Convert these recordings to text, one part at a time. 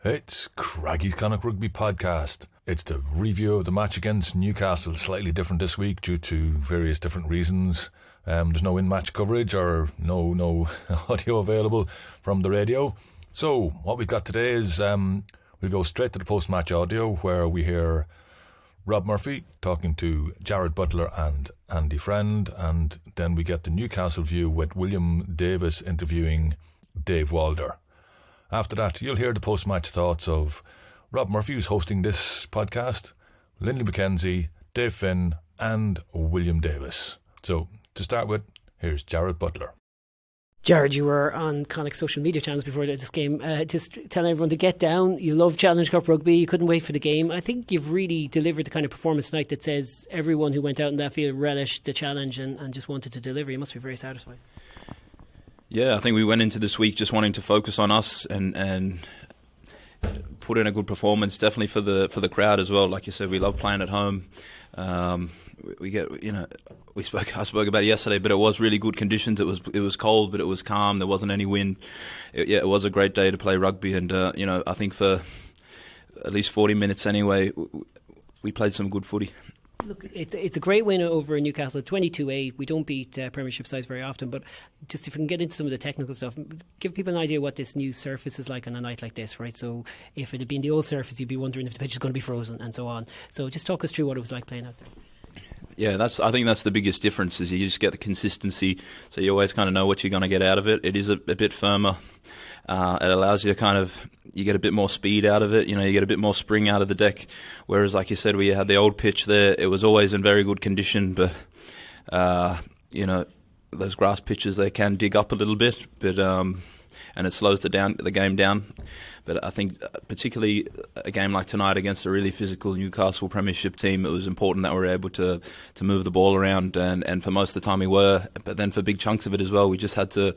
It's Craggy's Connacht Rugby Podcast. It's the review of the match against Newcastle, slightly different this week due to various different reasons. There's no in-match coverage or no audio available from the radio. So what we've got today is we'll go straight to the post-match audio where we hear Rob Murphy talking to Jarrad, Butler and Andy Friend, and then we get the Newcastle view with William Davies interviewing Dave Walder. After that, you'll hear the post-match thoughts of Rob Murphy, who's hosting this podcast, Linley MacKenzie, Dave Finn, and William Davies. So, to start with, here's Jarrad Butler. Jarrad, you were on Connacht social media channels before this game, just telling everyone to get down. You love Challenge Cup rugby. You couldn't wait for the game. I think you've really delivered the kind of performance tonight that says everyone who went out in that field relished the challenge and just wanted to deliver. You must be very satisfied. Yeah, I think we went into this week just wanting to focus on us and put in a good performance, definitely for the crowd as well. Like you said, we love playing at home. I spoke about it yesterday, but it was really good conditions. It was cold, but it was calm. There wasn't any wind. It was a great day to play rugby, and I think for at least 40 minutes anyway, we played some good footy. Look, it's a great win over Newcastle, 22-8. We don't beat Premiership sides very often, but just if we can get into some of the technical stuff, give people an idea what this new surface is like on a night like this, right? So if it had been the old surface, you'd be wondering if the pitch is going to be frozen and so on. So just talk us through what it was like playing out there. Yeah, I think that's the biggest difference, is you just get the consistency, so you always kind of know what you're going to get out of it. It is a bit firmer. It allows you to you get a bit more speed out of it, you get a bit more spring out of the deck, whereas like you said, we had the old pitch there, it was always in very good condition, but those grass pitches, they can dig up a little bit, but and it slows the game down. But I think particularly a game like tonight against a really physical Newcastle Premiership team, it was important that we were able to move the ball around, and for most of the time we were, but then for big chunks of it as well, we just had to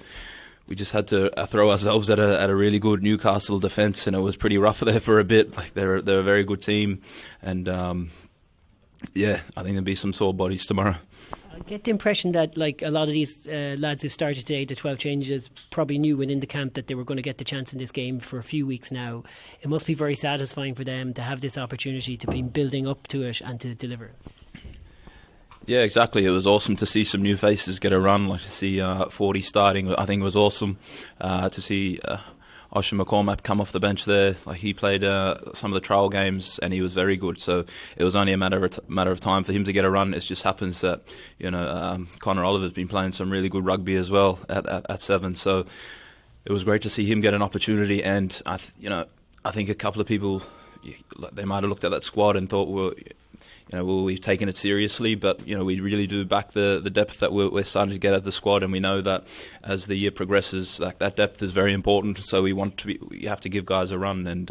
throw ourselves at a really good Newcastle defence, and it was pretty rough there for a bit. Like they're a very good team, and I think there'll be some sore bodies tomorrow. I get the impression that like a lot of these lads who started today, the 12 changes, probably knew within the camp that they were going to get the chance in this game for a few weeks now. It must be very satisfying for them to have this opportunity to be building up to it and to deliver it. Yeah, exactly. It was awesome to see some new faces get a run, like to see 40 starting. I think it was awesome to see Oisin McCormack come off the bench there. Like he played some of the trial games and he was very good. So it was only a matter of time for him to get a run. It just happens that Conor Oliver's been playing some really good rugby as well at 7. So it was great to see him get an opportunity. And I think a couple of people, they might have looked at that squad and thought, we've taken it seriously, but we really do back the depth that we're starting to get at the squad, and we know that as the year progresses, like that depth is very important. So we have to give guys a run, and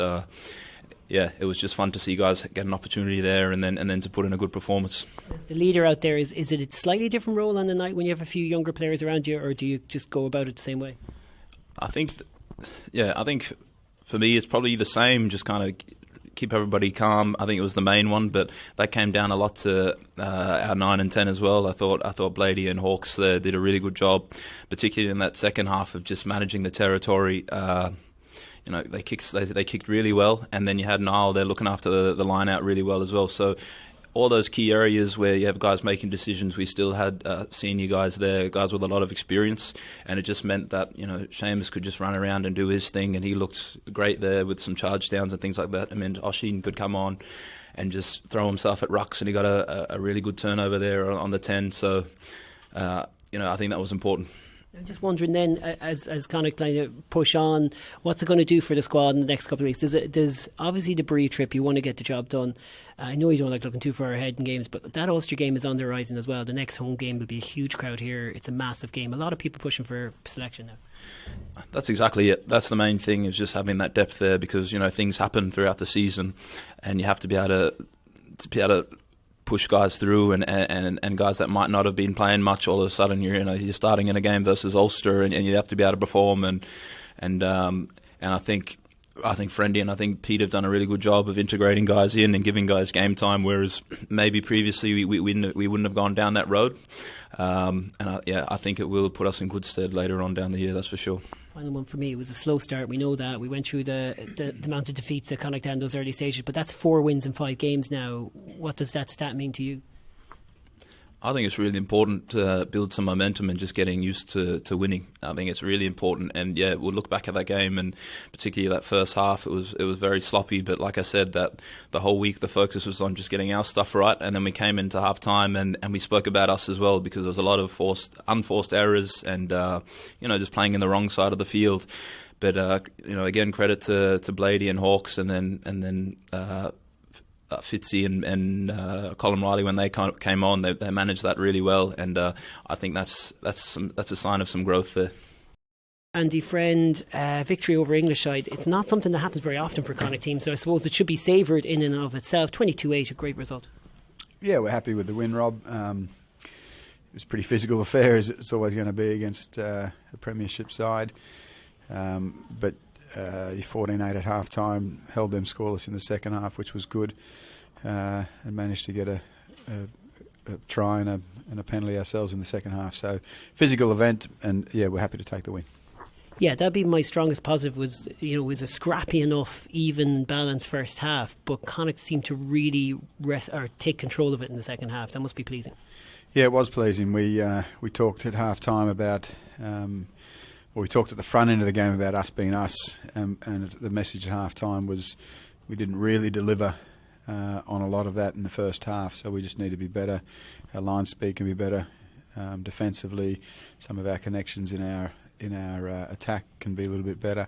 it was just fun to see guys get an opportunity there, and then to put in a good performance. As the leader out there, is it a slightly different role on the night when you have a few younger players around you, or do you just go about it the same way? I think for me it's probably the same. Just kind of keep everybody calm. I think it was the main one, but that came down a lot to our 9 and 10 as well. I thought Blady and Hawks there did a really good job, particularly in that second half of just managing the territory. They kicked really well, and then you had Niall there looking after the line out really well as well. So all those key areas where you have guys making decisions, we still had senior guys there, guys with a lot of experience, and it just meant that Seamus could just run around and do his thing, and he looked great there with some charge downs and things like that. I mean, Oisin could come on and just throw himself at rucks, and he got a really good turnover there on the 10. So I think that was important. I'm just wondering then, as Connacht kind of push on, what's it going to do for the squad in the next couple of weeks? Does obviously the Brie trip, you want to get the job done. I know you don't like looking too far ahead in games, but that Ulster game is on the horizon as well. The next home game will be a huge crowd here. It's a massive game. A lot of people pushing for selection now. That's exactly it. That's the main thing, is just having that depth there, because things happen throughout the season, and you have to be able to push guys through, and guys that might not have been playing much, all of a sudden you're starting in a game versus Ulster, and you have to be able to perform, and I think I think Friendy and I think Pete have done a really good job of integrating guys in and giving guys game time, whereas maybe previously we wouldn't have gone down that road. I think it will put us in good stead later on down the year, that's for sure. Final one for me, it was a slow start. We know that. We went through the amount of defeats that Connacht had in those early stages, but that's 4 wins in 5 games now. What does that stat mean to you? I think it's really important to build some momentum and just getting used to winning. I think it's really important, and yeah, we'll look back at that game, and particularly that first half, it was very sloppy. But like I said, that the whole week the focus was on just getting our stuff right, and then we came into half time and we spoke about us as well, because there was a lot of unforced errors and just playing in the wrong side of the field. But again, credit to Blady and Hawks, and then. Fitzy and Colin Riley, when they came on, they managed that really well, and I think that's a sign of some growth there. Andy Friend, victory over English side. It's not something that happens very often for Connacht teams, so I suppose it should be savoured in and of itself. 22-8, a great result. Yeah, we're happy with the win, Rob. It was a pretty physical affair, as it's always going to be against a premiership side, but 14-8 at half time, held them scoreless in the second half, which was good, and managed to get a try and a penalty ourselves in the second half. So physical event, and yeah, we're happy to take the win. Yeah, that'd be my strongest positive. Was a scrappy enough, even balanced first half, but Connacht seemed to really take control of it in the second half. That must be pleasing. Yeah, it was pleasing. We talked at half time about. We talked at the front end of the game about us being us, and the message at half-time was we didn't really deliver on a lot of that in the first half, so we just need to be better. Our line speed can be better defensively. Some of our connections in our attack can be a little bit better,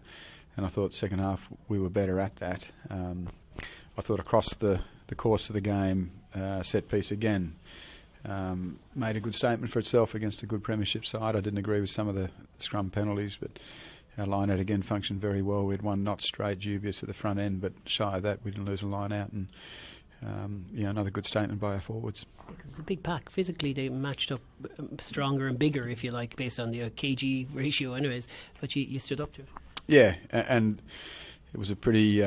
and I thought second half we were better at that. I thought across the course of the game, set piece again, made a good statement for itself against a good premiership side. I didn't agree with some of the scrum penalties, but our line out again functioned very well. We had one not straight, dubious at the front end, but shy of that we didn't lose a line out, and another good statement by our forwards. It's a big pack. Physically they matched up stronger and bigger, if you like, based on the kg ratio anyways, but you stood up to it. Yeah, and it was a pretty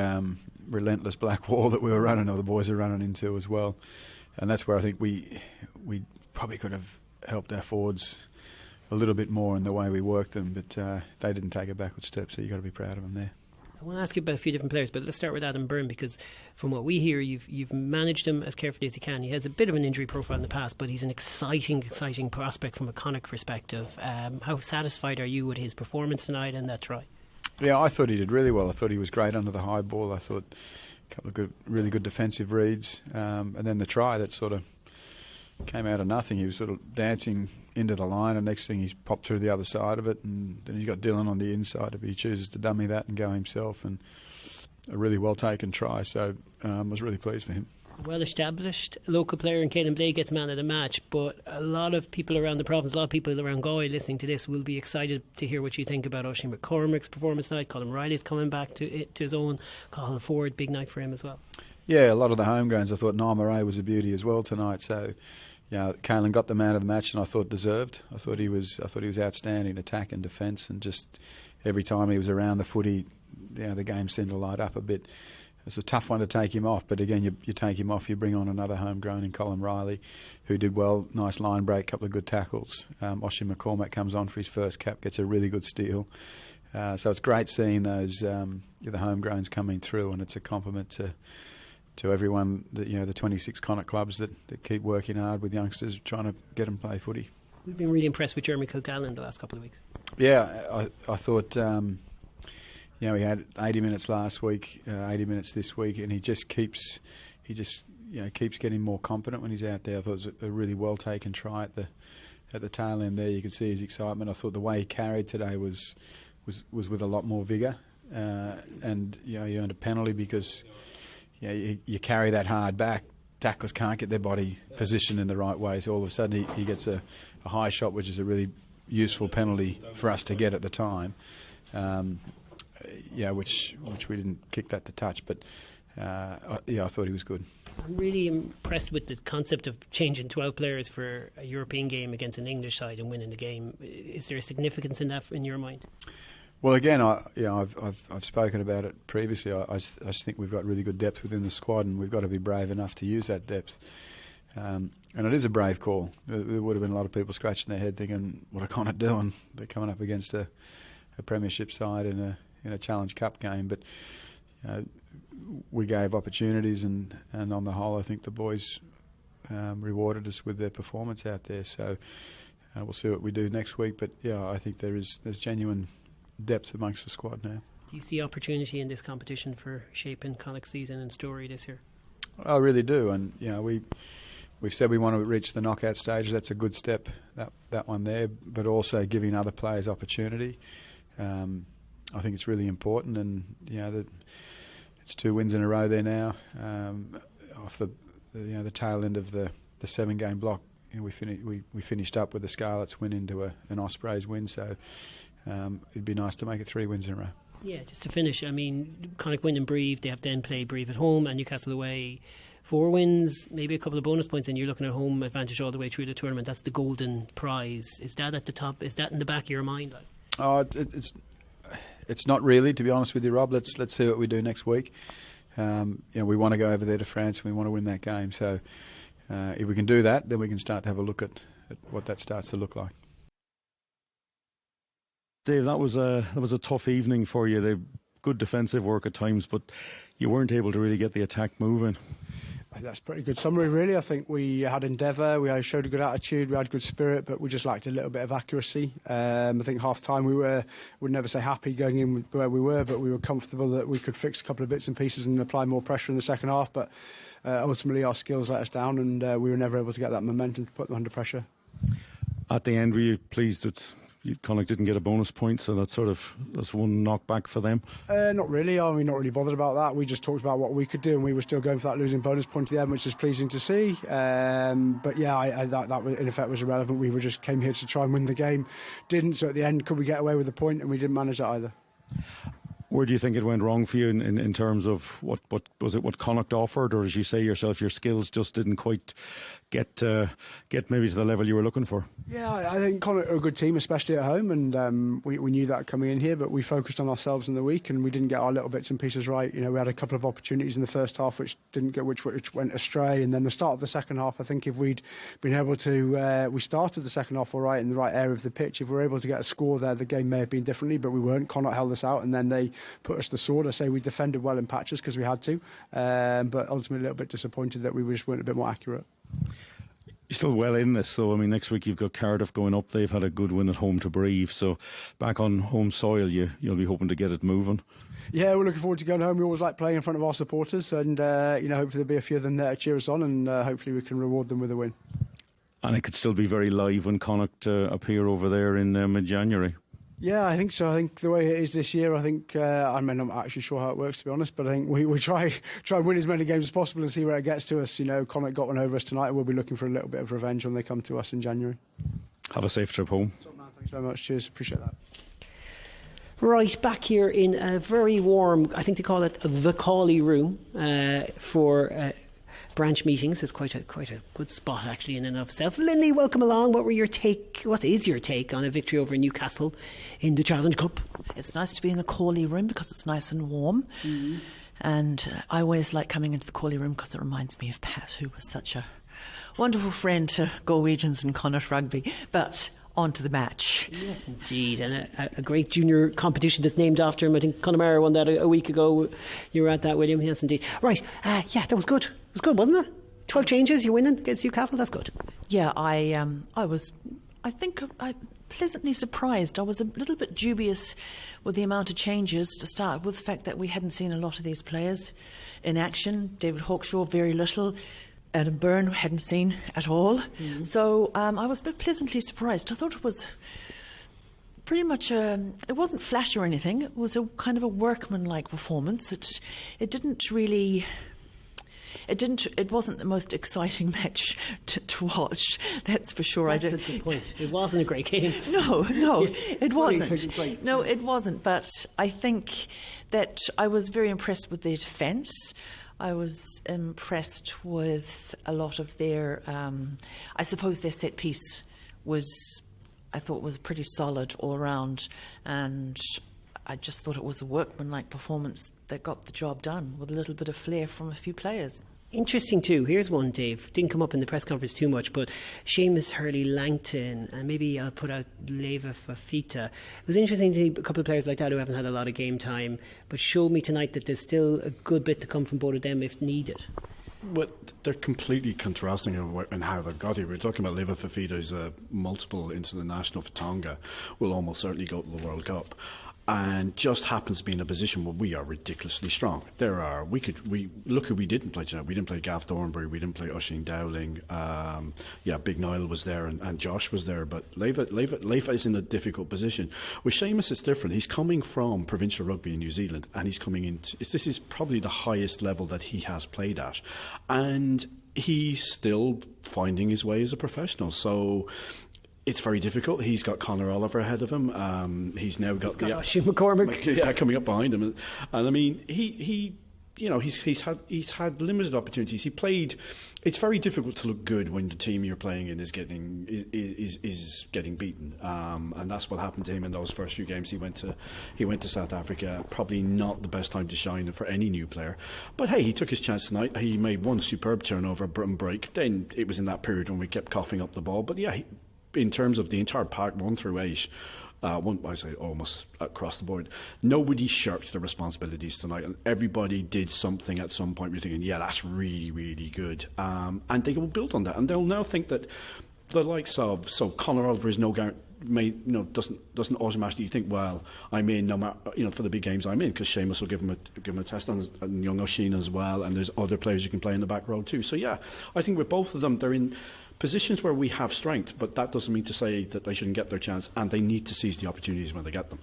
relentless black wall that we were running, or the boys were running into as well. And that's where I think we probably could have helped our forwards a little bit more in the way we worked them, but they didn't take a backward step, so you've got to be proud of them there. I want to ask you about a few different players, but let's start with Adam Byrne, because from what we hear, you've managed him as carefully as you can. He has a bit of an injury profile in the past, but he's an exciting prospect from a Connacht perspective. How satisfied are you with his performance tonight and that try? Yeah, I thought he did really well. I thought he was great under the high ball. I thought a couple of really good defensive reads, and then the try that sort of came out of nothing. He was sort of dancing into the line, and next thing he's popped through the other side of it, and then he's got Dylan on the inside. If he chooses to dummy that and go himself, and a really well taken try. So I was really pleased for him. Well established local player, and Caelan Blake gets man of the match, but a lot of people around the province, a lot of people around Galway listening to this will be excited to hear what you think about Oisin McCormick's performance tonight. Colin Riley's coming back to his own. Cathal Ford, big night for him as well. Yeah, a lot of the homegrowns. I thought Niall Murray was a beauty as well tonight. So Caelan got the man of the match, and I thought deserved. I thought he was outstanding attack and defence, and just every time he was around the footy, the game seemed to light up a bit. It's a tough one to take him off, but again, you take him off, you bring on another homegrown in Colin Riley, who did well, nice line break, couple of good tackles. Oisin McCormick comes on for his first cap, gets a really good steal. So it's great seeing those the homegrowns coming through, and it's a compliment to everyone, the 26 Connacht clubs that keep working hard with youngsters, trying to get them play footy. We've been really impressed with Jeremy Kilgallen the last couple of weeks. Yeah, I thought... he had 80 minutes last week, 80 minutes this week, and he just keeps getting more confident when he's out there. I thought it was a really well taken try at the tail end there. You could see his excitement. I thought the way he carried today was with a lot more vigour, and he earned a penalty because you carry that hard back. Tacklers can't get their body positioned in the right way, so all of a sudden he gets a high shot, which is a really useful penalty for us to get at the time. Which we didn't kick that to touch, but I thought he was good. I'm really impressed with the concept of changing 12 players for a European game against an English side and winning the game. Is there a significance in that in your mind? Well, again, I've spoken about it previously. I just think we've got really good depth within the squad, and we've got to be brave enough to use that depth. And it is a brave call. There would have been a lot of people scratching their head thinking, what are Connacht doing? They're coming up against a premiership side in a Challenge Cup game. But we gave opportunities, and on the whole, I think the boys rewarded us with their performance out there. So we'll see what we do next week. But yeah, I think there's genuine depth amongst the squad now. Do you see opportunity in this competition for shaping Connacht's season and story this year? I really do, and we've said we want to reach the knockout stage. That's a good step, that one there, but also giving other players opportunity. I think it's really important, and it's 2 wins in a row there now. Off the tail end of the 7-game block, we finished up with the Scarlets win into an Ospreys win. So it'd be nice to make it 3 wins in a row. Yeah, just to finish, I mean, Connacht win and Brive, they have then play Brive at home and Newcastle away. 4 wins, maybe a couple of bonus points, and you're looking at home advantage all the way through the tournament. That's the golden prize. Is that at the top? Is that in the back of your mind? It's not really, to be honest with you, Rob. Let's see what we do next week. We want to go over there to France, and we want to win that game. So if we can do that, then we can start to have a look at what that starts to look like. Dave, that was a tough evening for you. They good defensive work at times, but you weren't able to really get the attack moving. That's a pretty good summary, really. I think we had endeavour, we showed a good attitude, we had good spirit, but we just lacked a little bit of accuracy. I think half-time would never say happy going in where we were, but we were comfortable that we could fix a couple of bits and pieces and apply more pressure in the second half. But ultimately our skills let us down, and we were never able to get that momentum to put them under pressure. At the end, were you pleased that Connacht didn't get a bonus point, so that's one knockback for them? Not really. I mean, not really bothered about that. We just talked about what we could do, and we were still going for that losing bonus point to the end, which is pleasing to see. But yeah, that in effect was irrelevant. We just came here to try and win the game. Didn't. So at the end, could we get away with the point? And we didn't manage that either. Where do you think it went wrong for you in terms of what was it? What Connacht offered, or as you say yourself, your skills just didn't quite get maybe to the level you were looking for? Yeah, I think Connacht are a good team, especially at home, and we knew that coming in here. But we focused on ourselves in the week, and we didn't get our little bits and pieces right. We had a couple of opportunities in the first half which went astray, and then the start of the second half. I think if we'd been able to, we started the second half all right in the right area of the pitch. If we were able to get a score there, the game may have been differently, but we weren't. Connacht held us out, and then they put us to the sword. I say we defended well in patches because we had to, but ultimately a little bit disappointed that we just weren't a bit more accurate. You're still well in this, though. I mean, next week you've got Cardiff going up. They've had a good win at home to Brive, so back on home soil, you'll be hoping to get it moving. Yeah, we're looking forward to going home. We always like playing in front of our supporters, and hopefully there'll be a few of them there to cheer us on, and hopefully we can reward them with a win. And it could still be very live when Connacht appear over there in mid-January. Yeah, I think so. I think the way it is this year, I'm not actually sure how it works, to be honest, but I think we try and win as many games as possible and see where it gets to us. Connacht got one over us tonight, and we'll be looking for a little bit of revenge when they come to us in January. Have a safe trip home. Thanks very much. Cheers. Appreciate that. Right, back here in a very warm, I think they call it the Cawley room for branch meetings. It's quite a good spot actually in and of itself. Linley, welcome along. What is your take on a victory over Newcastle in the Challenge Cup? It's nice to be in the Cawley room because it's nice and warm. Mm-hmm. And I always like coming into the Cawley room because it reminds me of Pat, who was such a wonderful friend to Galwegians and Connacht rugby. But on to the match. Yes, indeed. And a great junior competition that's named after him. I think Connemara won that a week ago. You were at that, William. Yes, indeed. Right. Yeah, that was good. It was good, wasn't it? 12 changes, you're winning against Newcastle. That's good. Yeah, I think pleasantly surprised. I was a little bit dubious with the amount of changes to start with, the fact that we hadn't seen a lot of these players in action. David Hawkshaw, very little. Adam Byrne hadn't seen at all. Mm-hmm. So I was a bit pleasantly surprised. I thought it was pretty much it wasn't flash or anything. It was a kind of a workmanlike performance. It wasn't the most exciting match to watch, that's for sure. That's a good point. It wasn't a great game. No, it wasn't. No, it wasn't. But I think that I was very impressed with their defence. I was impressed with a lot of their, I suppose their set piece I thought was pretty solid all around, and I just thought it was a workmanlike performance that got the job done with a little bit of flair from a few players. Interesting too. Here's one, Dave. Didn't come up in the press conference too much, but Seamus Hurley-Langton, and maybe I'll put out Leva Fafita. It was interesting to see a couple of players like that who haven't had a lot of game time, but showed me tonight that there's still a good bit to come from both of them if needed. Well, they're completely contrasting in how they've got here. We're talking about Leva Fafita, who's a multiple international for Tonga, will almost certainly go to the World Cup, and just happens to be in a position where we are ridiculously strong. We look who we didn't play tonight. We didn't play Gav Thornbury, we didn't play Oisin Dowling. Big Niall was there and Josh was there, but Leva is in a difficult position. With Seamus, it's different. He's coming from provincial rugby in New Zealand, and he's coming into this is probably the highest level that he has played at, and he's still finding his way as a professional. So it's very difficult. He's got Conor Oliver ahead of him. He's now got Oisin McCormick. Coming up behind him. And I mean, he's had limited opportunities. He played. It's very difficult to look good when the team you're playing in is getting beaten, and that's what happened to him in those first few games. He went to South Africa. Probably not the best time to shine for any new player, but hey, he took his chance tonight. He made one superb turnover and break. Then it was in that period when we kept coughing up the ball. But yeah. In terms of the entire pack, 1 through 8, I say almost across the board, nobody shirked their responsibilities tonight, and everybody did something at some point. We're thinking, yeah, that's really, really good, and they will build on that, and they'll now think that the likes of Conor Oliver is doesn't automatically think, well, I'm in no matter for the big games I'm in, because Seamus will give him a test, and young Oisin as well, and there's other players you can play in the back row too. So yeah, I think with both of them, they're in positions where we have strength, but that doesn't mean to say that they shouldn't get their chance, and they need to seize the opportunities when they get them.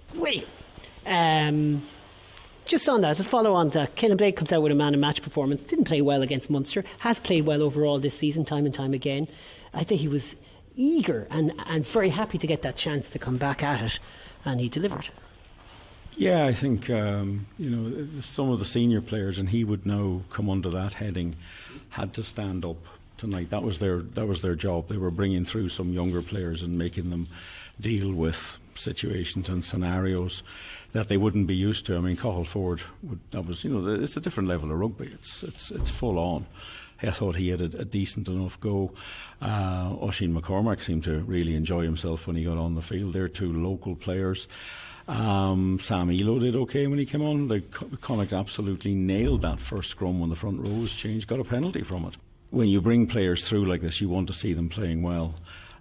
Just on that, as a follow on to Killen Blake comes out with a man and match performance. Didn't play well against Munster, has played well overall this season, time and time again. I think he was eager and very happy to get that chance to come back at it, and he delivered. Yeah, I think some of the senior players, and he would now come under that heading, had to stand up tonight. That was their job. They were bringing through some younger players and making them deal with situations and scenarios that they wouldn't be used to. I mean, Cathal Ford, it's a different level of rugby. It's full on. I thought he had a decent enough go. Oisin McCormick seemed to really enjoy himself when he got on the field. They're 2 local players. Sam Elo did okay when he came on. Connacht absolutely nailed that first scrum when the front row was changed, got a penalty from it. When you bring players through like this, you want to see them playing well.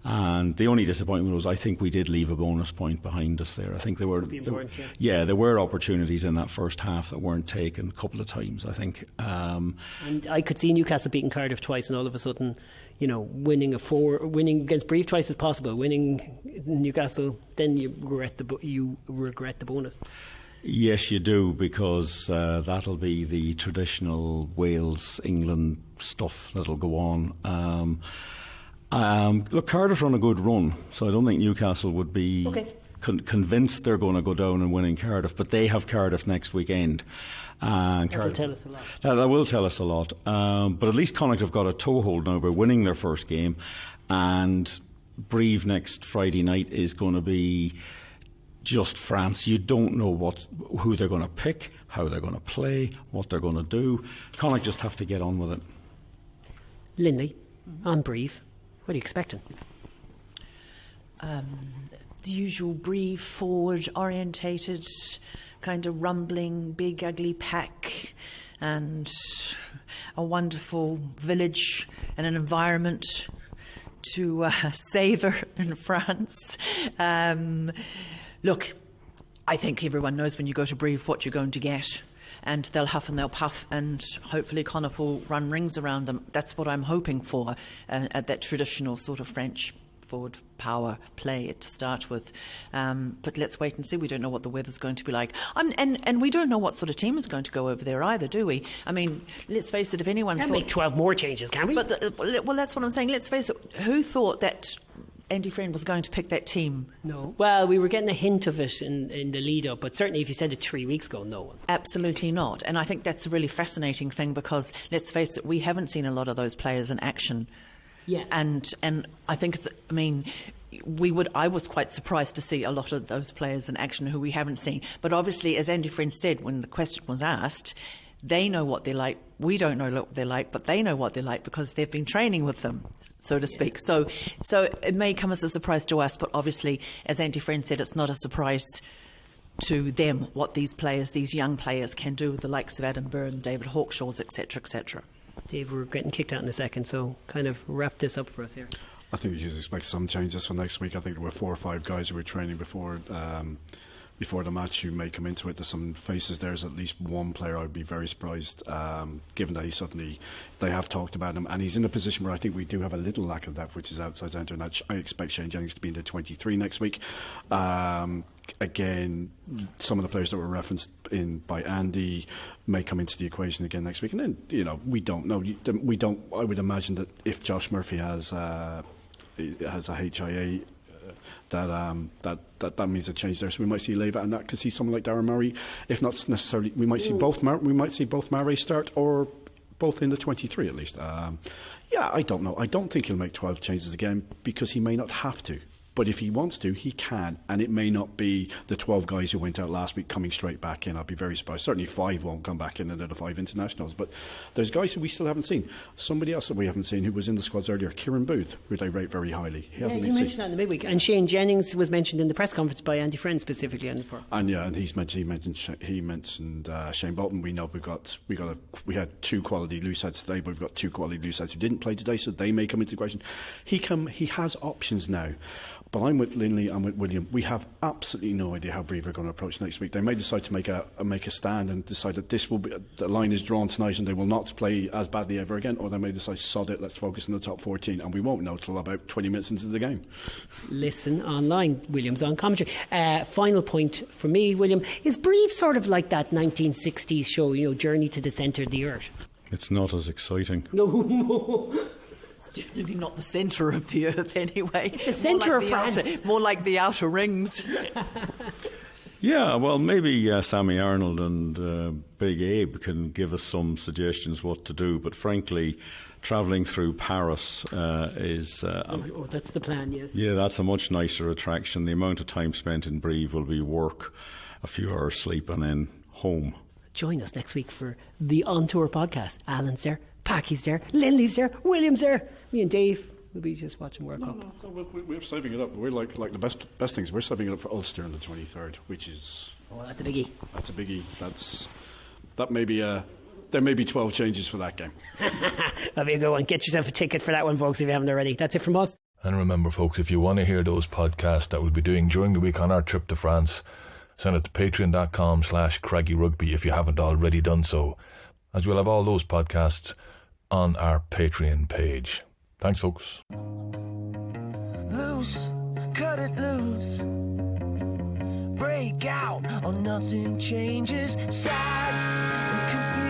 And the only disappointment was I think we did leave a bonus point behind us there. I think there were opportunities in that first half that weren't taken a couple of times, I think. And I could see Newcastle beating Cardiff twice, and all of a sudden, winning against Brive twice as possible. Winning Newcastle, then you regret the bonus. Yes, you do, because that'll be the traditional Wales-England stuff that'll go on. Look, Cardiff run a good run, so I don't think Newcastle would be convinced they're going to go down and win in Cardiff, but they have Cardiff next weekend. That will tell us a lot. That will tell us a lot. But at least Connacht have got a toehold now by winning their first game, and Brive next Friday night is going to be just France. You don't know who they're going to pick, how they're going to play, what they're going to do. Connacht just have to get on with it. Linley, on Brive, what are you expecting? The usual Brive, forward orientated, kind of rumbling, big ugly pack, and a wonderful village and an environment to savour in France. Look, I think everyone knows when you go to Brive what you're going to get, and they'll huff and they'll puff, and hopefully Connacht will run rings around them. That's what I'm hoping for at that traditional sort of French forward power play to start with. But let's wait and see. We don't know what the weather's going to be like. And we don't know what sort of team is going to go over there either, do we? I mean, let's face it, if anyone Can't make 12 more changes, can we? But well, that's what I'm saying. Let's face it, who thought that Andy Friend was going to pick that team? No. Well, we were getting a hint of it in the lead-up, but certainly if you said it 3 weeks ago, no one. Absolutely not. And I think that's a really fascinating thing, because, let's face it, we haven't seen a lot of those players in action. Yeah. And I think I was quite surprised to see a lot of those players in action who we haven't seen. But obviously, as Andy Friend said when the question was asked, they know what they're like. We don't know what they're like, but they know what they're like because they've been training with them, so to speak. So it may come as a surprise to us, but obviously, as Andy Friend said, it's not a surprise to them what these players, these young players, can do with the likes of Adam Byrne, David Hawkshaws, etc., etc. Dave, we're getting kicked out in a second, so kind of wrap this up for us here. I think we should expect some changes for next week. I think there were 4 or 5 guys who were training before the match who may come into it. There's some faces. There's at least one player I'd be very surprised, given that they have talked about him, and he's in a position where I think we do have a little lack of that, which is outside centre. And I expect Shane Jennings to be in the 23 next week. Again, some of the players that were referenced in by Andy may come into the equation again next week, and then we don't know. I would imagine that if Josh Murphy has a HIA, that means a change there. So we might see Leva, and that could see someone like Darren Murray. If not necessarily, we might see both. We might see both Murray start, or both in the 23 at least. I don't know. I don't think he'll make 12 changes again because he may not have to. But if he wants to, he can. And it may not be the 12 guys who went out last week coming straight back in. I'd be very surprised. Certainly 5 won't come back in the 5 internationals. But there's guys who we still haven't seen. Somebody else that we haven't seen who was in the squads earlier, Kieran Booth, who they rate very highly. He hasn't been mentioned that in the midweek. And Shane Jennings was mentioned in the press conference by Andy Friend specifically on the floor. And he mentioned Shane Bolton. We know we had 2 quality loose heads today, but we've got 2 quality loose heads who didn't play today, so they may come into the question. He has options now. But I'm with Linley and with William. We have absolutely no idea how Brive are going to approach next week. They may decide to make a stand and decide that the line is drawn tonight and they will not play as badly ever again, or they may decide, sod it, let's focus on the top 14, and we won't know till about 20 minutes into the game. Listen online, William's on commentary. Final point for me, William, is Brive sort of like that 1960s show, Journey to the Centre of the Earth? It's not as exciting. No. Definitely not the centre of the earth anyway. The centre of France. More like the outer rings. Yeah, well, maybe Sammy Arnold and Big Abe can give us some suggestions what to do, but frankly, travelling through Paris is... that's the plan, yes. Yeah, that's a much nicer attraction. The amount of time spent in Brive will be work, a few hours sleep, and then home. Join us next week for the On Tour podcast. Alan's there, Packy's there, Linley's there, William's there. Me and Dave will be just watching World Cup. No, we're saving it up. We're like the best things. We're saving it up for Ulster on the 23rd, which is... Oh, that's a biggie. That's a biggie. That may be there may be 12 changes for that game. That'll be a good one. Get yourself a ticket for that one, folks, if you haven't already. That's it from us. And remember, folks, if you want to hear those podcasts that we'll be doing during the week on our trip to France, send it to patreon.com/CraggyRugby if you haven't already done so, as we'll have all those podcasts on our Patreon page. Thanks, folks. Loose, cut it loose. Break out or nothing changes. Sad and confused.